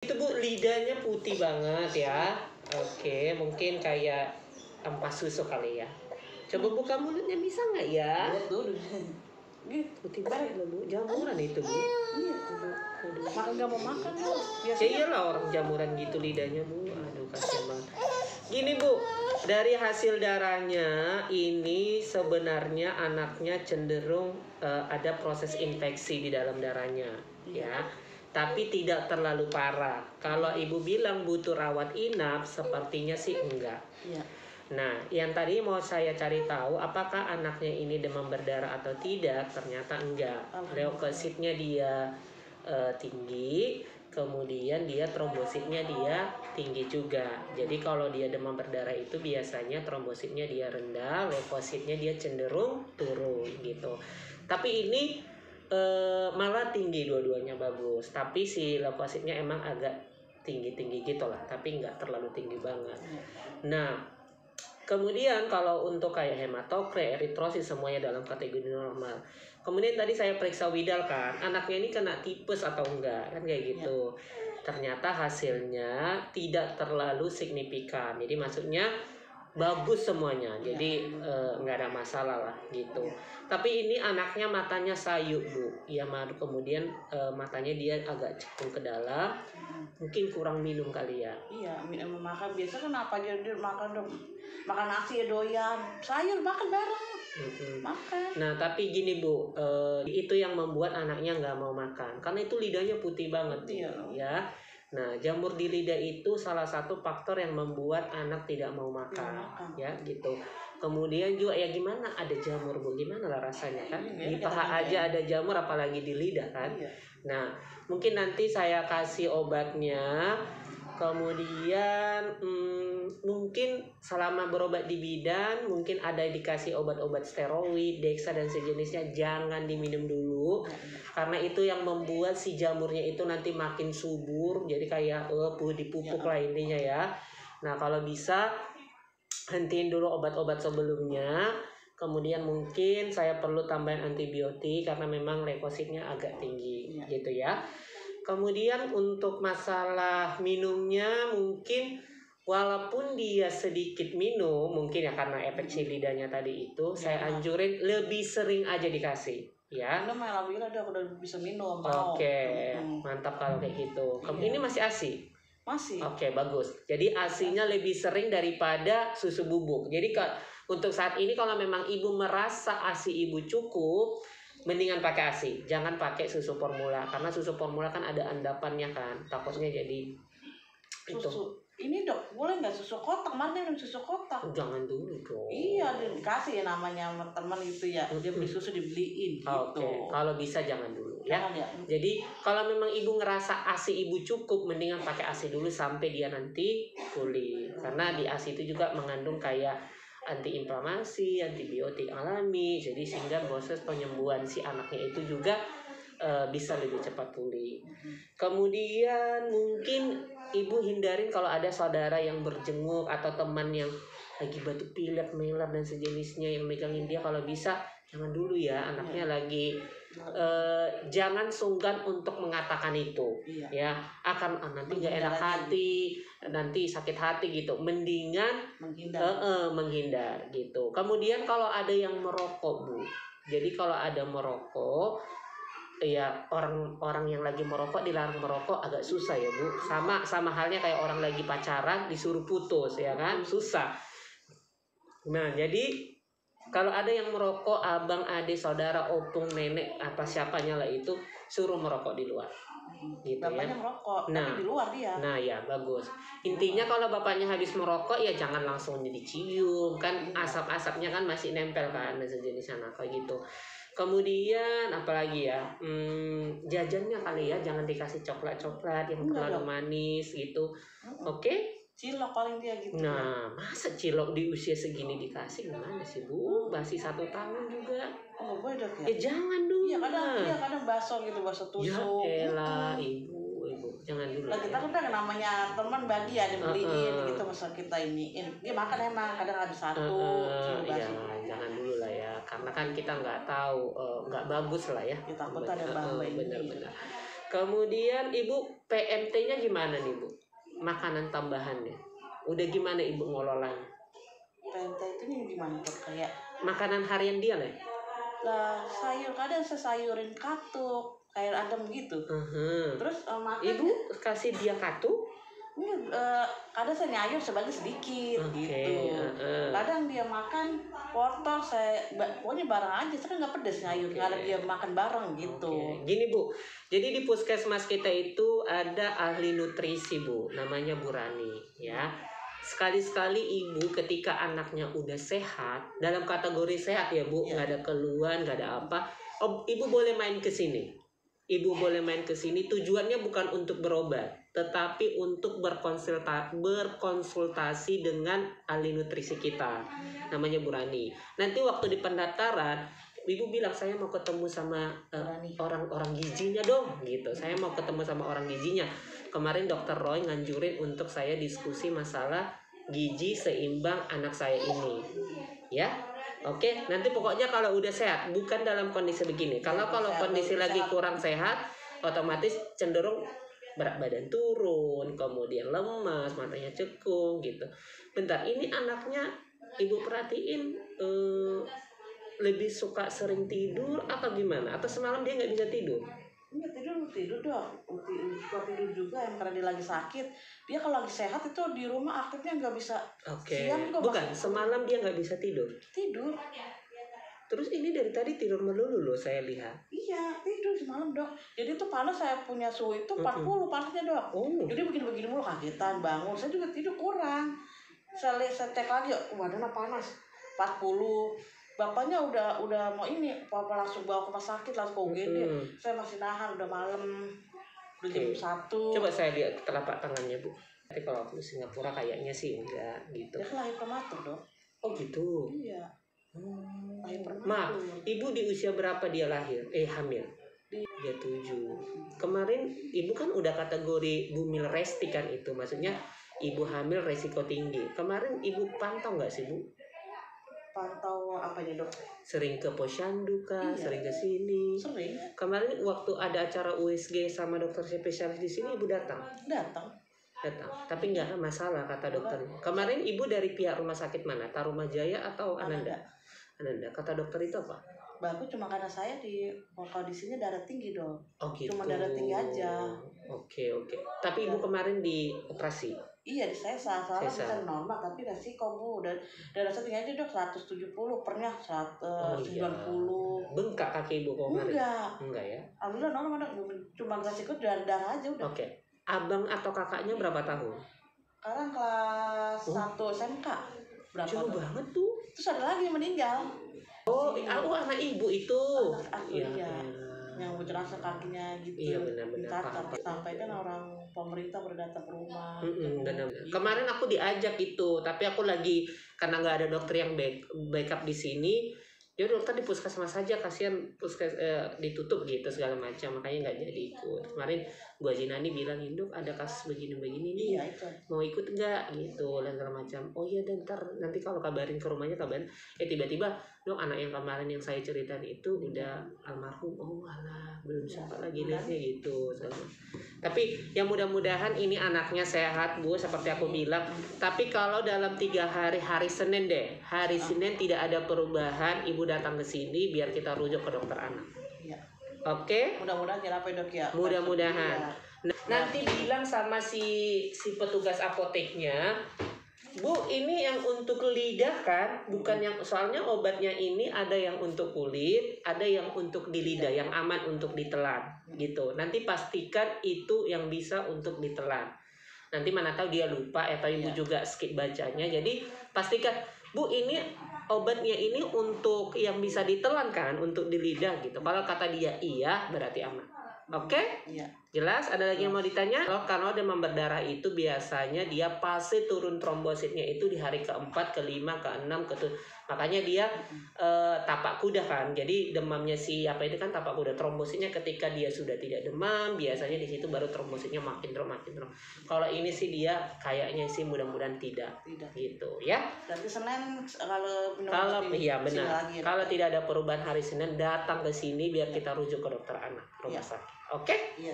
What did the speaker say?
Itu Bu, lidahnya putih banget ya. Oke, mungkin kayak ampas susu kali ya. Coba Bu kamu lihatnya bisa nggak ya? Lihat dulu. Gitu. Putih banget loh Bu, jamuran itu Bu. Iya tuh Bu. Makan nggak mau makan Bu. Ya iyalah orang jamuran gitu lidahnya Bu. Aduh kasihan banget. Gini Bu, dari hasil darahnya ini sebenarnya anaknya cenderung ada proses infeksi di dalam darahnya, ya. Tapi tidak terlalu parah. Kalau ibu bilang butuh rawat inap, sepertinya sih enggak. Iya. Nah, yang tadi mau saya cari tahu apakah anaknya ini demam berdarah atau tidak, ternyata enggak. Leukositnya dia tinggi, kemudian dia trombositnya dia tinggi juga. Jadi kalau dia demam berdarah itu biasanya trombositnya dia rendah, leukositnya dia cenderung turun gitu. Tapi ini malah tinggi, dua-duanya bagus. Tapi si leukositnya emang agak tinggi-tinggi gitu lah, tapi nggak terlalu tinggi banget. Nah, kemudian kalau untuk kayak hematokrit, eritrosit semuanya dalam kategori normal. Kemudian tadi saya periksa Widal kan, anaknya ini kena tipes atau enggak, kan kayak gitu. Ternyata hasilnya tidak terlalu signifikan. Jadi maksudnya bagus semuanya, jadi nggak ada masalah lah gitu. Tapi ini anaknya matanya sayu Bu, ya kemudian matanya dia agak cekung ke dalam, mungkin kurang minum kali ya. Iya, minum makan biasa kan apa aja dia makan dong. Makan nasi ya doyan, sayur makan bareng. Makan. Nah tapi gini Bu, itu yang membuat anaknya nggak mau makan, karena itu lidahnya putih banget Bu, ya. Nah, jamur di lidah itu salah satu faktor yang membuat anak tidak mau makan, ya gitu. Kemudian juga ya gimana ada jamur Bu, gimana lah rasanya kan? Di paha aja ada jamur, apalagi di lidah kan? Nah, mungkin nanti saya kasih obatnya. Kemudian mungkin selama berobat di bidan mungkin ada dikasih obat-obat steroid, dexa dan sejenisnya, jangan diminum dulu karena itu yang membuat si jamurnya itu nanti makin subur, jadi kayak dipupuk lah intinya ya. Nah kalau bisa hentiin dulu obat-obat sebelumnya, kemudian mungkin saya perlu tambahin antibiotik karena memang leukositnya agak tinggi gitu ya. Kemudian untuk masalah minumnya mungkin walaupun dia sedikit minum, mungkin ya karena efek si lidahnya tadi itu, saya anjurin lebih sering aja dikasih ya. Alhamdulillah udah bisa minum. Oke, mantap kalau kayak gitu. Ini masih ASI? Masih. Oke, bagus. Jadi ASINya lebih sering daripada susu bubuk. Jadi untuk saat ini kalau memang ibu merasa ASI ibu cukup, mendingan pakai ASI, jangan pakai susu formula karena susu formula kan ada endapannya kan, takutnya jadi susu. Ini Dok, boleh nggak susu kotak? Mana minum susu kotak? Jangan dulu dong. Iya, dikasih ya namanya teman itu ya, dia beli susu dibeliin gitu. Oke, kalau bisa jangan dulu ya. Jadi kalau memang ibu ngerasa ASI ibu cukup, mendingan pakai ASI dulu sampai dia nanti pulih. Karena di ASI itu juga mengandung kayak antiinflamasi, antibiotik alami, jadi sehingga proses penyembuhan si anaknya itu juga bisa lebih cepat pulih. Kemudian mungkin ibu hindarin kalau ada saudara yang berjenguk atau teman yang lagi batuk pilek, meler dan sejenisnya yang megangin dia, kalau bisa jangan dulu ya, anaknya lagi jangan sungkan untuk mengatakan itu ya, akan nanti nggak enak hati, nanti sakit hati gitu, mendingan menghindar gitu. Kemudian kalau ada yang merokok Bu, jadi kalau ada merokok ya, orang yang lagi merokok dilarang merokok agak susah ya Bu, sama halnya kayak orang lagi pacaran disuruh putus ya kan, susah. Nah jadi kalau ada yang merokok, abang, adik, saudara, opung, nenek, apa siapanya lah itu, suruh merokok di luar. Gitu bapaknya ya. merokok, Nah, tapi di luar dia. Nah ya bagus. Intinya kalau bapaknya habis merokok ya jangan langsung dicium kan, asap-asapnya kan masih nempel kan dan sejenis anak kayak gitu. Kemudian apalagi ya, jajannya kali ya jangan dikasih coklat-coklat yang terlalu manis gitu. Oke? Cilok paling dia gitu. Nah, masa cilok di usia segini dikasih, gimana sih Bu? Masih 1 tahun juga. Oh, boleh Dok ya? Ya jangan dulu. Iya kadang bakso gitu, bakso tusuk. Ya elah, ibu, jangan dulu. Lah kita kan namanya teman bagi ya, dibeliin gitu, masa kita iniin. Dia makan emang kadang ada satu. Ya jangan dulu lah ya, karena kan kita nggak tahu, nggak bagus lah ya. Kita takut ada bahaya. Benar-benar. Kemudian ibu PMT-nya gimana nih bu? Makanan tambahannya. Udah gimana ibu ngelolanya? PMT itu gimana tuh? Kayak makanan harian dia lah. lah sayur, kadang saya sayurin katuk, kayak adem gitu. Terus makan. Ibu kasih dia katuk? Kadang saya nyayur sebagai sedikit gitu. Kadang dia makan wortel, pokoknya bareng aja. Saya kan nggak pedes nyayur, nggak ada dia makan bareng gitu. Gini bu, jadi di puskesmas kita itu ada ahli nutrisi bu, namanya Bu Rani ya. Sekali-sekali ibu ketika anaknya udah sehat, dalam kategori sehat ya bu, nggak ada keluhan, nggak ada apa, ibu boleh main ke sini. Ibu boleh main ke sini, tujuannya bukan untuk berobat, tetapi untuk berkonsultasi dengan ahli nutrisi kita, namanya Bu Rani. Nanti waktu di pendaftaran, ibu bilang saya mau ketemu sama orang-orang gizinya dong, gitu. Saya mau ketemu sama orang gizinya. Kemarin Dokter Roy nganjurin untuk saya diskusi masalah gizi seimbang anak saya ini, ya. Oke, nanti pokoknya kalau udah sehat, bukan dalam kondisi begini. Kalau kondisi lagi kurang sehat, otomatis cenderung berat badan turun, kemudian lemas, matanya cekung gitu. Bentar, ini anaknya ibu perhatiin lebih suka sering tidur atau gimana? Atau semalam dia nggak bisa tidur? Enggak, tidur dong. Suka tidur juga yang karena dia lagi sakit. Dia kalau lagi sehat itu di rumah aktifnya nggak bisa. Siang juga bukan, semalam dia nggak bisa tidur. Tidur. Terus ini dari tadi tidur melulu loh saya lihat. Iya, tidur semalam dok. Jadi tuh panas, saya punya suhu itu 40 panasnya dok. Jadi begini-begini mulu, kagetan bangun. Saya juga tidur kurang. Saya cek lagi, waduh panas 40. Bapaknya udah mau ini, papa langsung bawa ke rumah sakit, langsung ke UGD. Saya masih nahan, udah malam, udah jam 1. Coba saya lihat telapak tangannya bu. Tapi kalau aku Singapura kayaknya sih enggak gitu. Dia lahir prematur dok. Oh gitu. Iya. Lahir prematur. Ma, ibu di usia berapa dia lahir? Hamil? Dia 7. Kemarin ibu kan udah kategori bumil resti kan itu, maksudnya ibu hamil resiko tinggi. Kemarin ibu pantau nggak sih bu? Pantau apanya dok? Sering ke posyandu kah? Iya. Sering ke sini? Sering. Kemarin waktu ada acara USG sama dokter spesialis di sini ibu datang? Datang. Tapi nggak ada masalah kata dokter. Kemarin ibu dari pihak rumah sakit mana? Tarumajaya atau Ananda? Ananda. Kata dokter itu apa? Bagus, cuma karena saya di kondisinya darah tinggi dok. Oh gitu. Cuma darah tinggi aja. Oke. Tapi ibu kemarin dioperasi? Iya, saya salah bisa normal, tapi resiko bu. Darah saya tinggi aja dok, 170, pernah 90. Bengkak kaki ibu kemarin? Enggak ya? Alhamdulillah normal dok, cuma resiko darah aja udah. Oke. Abang atau kakaknya berapa tahun? Sekarang kelas 1 SMK. Berapa? Jauh banget tuh. Terus ada lagi yang meninggal. Aku anak ibu itu. Iya. Yang bercerasa kakinya gitu. Iya benar-benar. Sampai kan orang pemerintah berdatang ke rumah. Benar. Kemarin aku diajak itu, tapi aku lagi karena nggak ada dokter yang backup di sini. Ya dokter di puskesmas saja, kasihan ditutup gitu segala macam, makanya nggak jadi ikut. Kemarin gua Jinani bilang, Induk ada kasus begini-begini nih, iya, itu. Mau ikut nggak gitu dan segala macam. Oh iya, dan ntar nanti kalau kabarin ke rumahnya kabarin. Tiba-tiba dok anak yang kemarin yang saya ceritain itu udah almarhum. Oh alah, belum sempat lagi lihatnya gitu. Tapi yang mudah-mudahan ini anaknya sehat bu, seperti aku bilang. Tapi kalau dalam 3 hari Senin deh, Senin tidak ada perubahan, ibu datang ke sini biar kita rujuk ke dokter anak. Iya. Oke? Mudah-mudahan ya apa dok ya. Mudah-mudahan. Nanti bilang sama si petugas apoteknya, Bu, ini yang untuk lidah kan, bukan yang, soalnya obatnya ini ada yang untuk kulit, ada yang untuk di lidah, yang aman untuk ditelan, gitu. Nanti pastikan itu yang bisa untuk ditelan. Nanti mana tahu dia lupa atau ibu juga skip bacanya. Jadi pastikan, Bu, ini obatnya ini untuk yang bisa ditelan kan, untuk di lidah gitu. Kalau kata dia iya, berarti aman. Oke? Iya. Jelas? Ada lagi yang mau ditanya? Kalau demam berdarah itu biasanya dia pasti turun trombositnya itu di hari ke-4, ke-5, ke-6, ke-7. Makanya dia tapak kuda kan. Jadi demamnya si apa itu kan tapak kuda. Trombositnya ketika dia sudah tidak demam, biasanya di situ baru trombositnya makin drop. Kalau ini sih dia kayaknya sih mudah-mudahan tidak. Gitu ya. Berarti Senin kalau iya benar. Kalau tidak ada perubahan hari Senin datang ke sini biar kita rujuk ke dokter anak rumah sakit. Oke? Iya.